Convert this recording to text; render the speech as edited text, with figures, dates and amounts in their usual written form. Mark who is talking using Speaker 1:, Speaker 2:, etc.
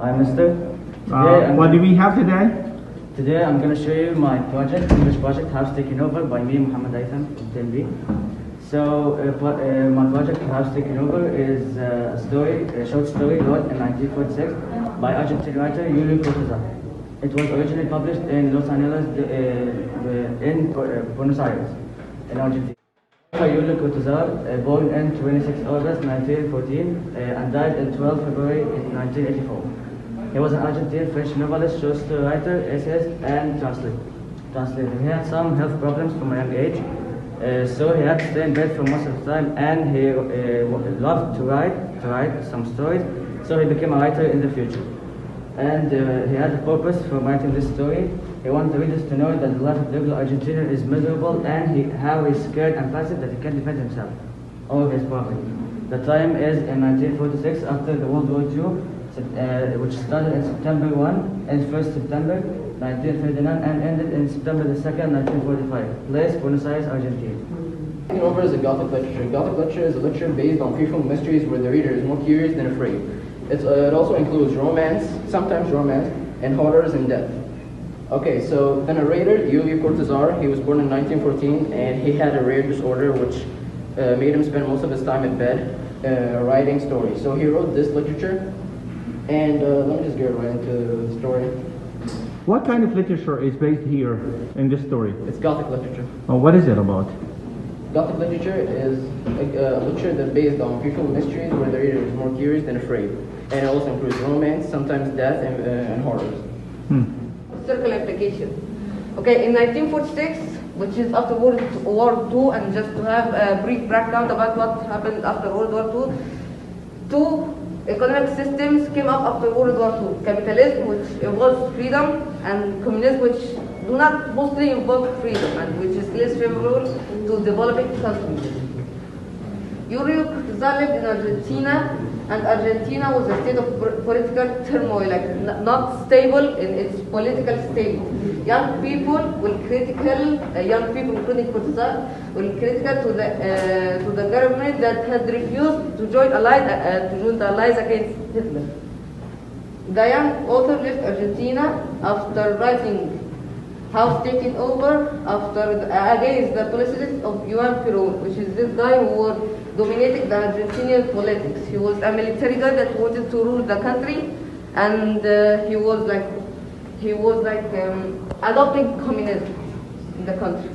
Speaker 1: Hi, Mister.
Speaker 2: What do we have today?
Speaker 1: Today I'm going to show you my project, English project, House Taken Over by me, Muhammad Aitham, TNB. So my project, House Taken Over, is a short story wrote in 1946 by Argentine writer Julio Cortázar. It was originally published in Los Angeles, in Buenos Aires, in Argentina. Julio Cortázar, born in 26 August 1914 and died in 12 February 1984. He was an Argentine French novelist, short story writer, essayist, and translator. He had some health problems from a young age, so he had to stay in bed for most of the time, and he loved to write some stories, so he became a writer in the future. And he had a purpose for writing this story. He wanted the readers to know that the life of the regular Argentinian is miserable, and how he's scared and passive that he can't defend himself or his property. The time is in 1946, after the World War II, which started in September 1 and 1st September 1939 and ended in September the 2nd, 1945. Place, Buenos Aires, Argentina.
Speaker 3: Taken Over is a Gothic literature. Gothic literature is a literature based on fearful mysteries where the reader is more curious than afraid. It also includes romance, sometimes romance, and horrors and death. Okay, so the narrator, Julio Cortázar, he was born in 1914, and he had a rare disorder which made him spend most of his time in bed writing stories. So he wrote this literature, and let me just get right into the story.
Speaker 2: What kind of literature is based here in this story?
Speaker 3: It's Gothic literature.
Speaker 2: What is it about?
Speaker 3: Gothic literature is a literature that's based on fearful mysteries where the reader is more curious than afraid. And it also includes romance, sometimes death, and horrors.
Speaker 4: Circle application. Okay, in 1946, which is after World War II, and just to have a brief background about what happened after World War II, two economic systems came up after World War II. Capitalism, which involves freedom, and communism, which do not mostly involve freedom, and which is less favorable to developing countries. Julio Cortázar lived in Argentina, and Argentina was a state of political turmoil, like not stable in its political state. Young people, including Cortázar, were critical to the government that had refused to join the allies against Hitler. The young author left Argentina after writing House Taken Over against the policies of Juan Perón, which is this guy who was dominating the Argentinian politics. He was a military guy that wanted to rule the country, and he was like adopting communism in the country.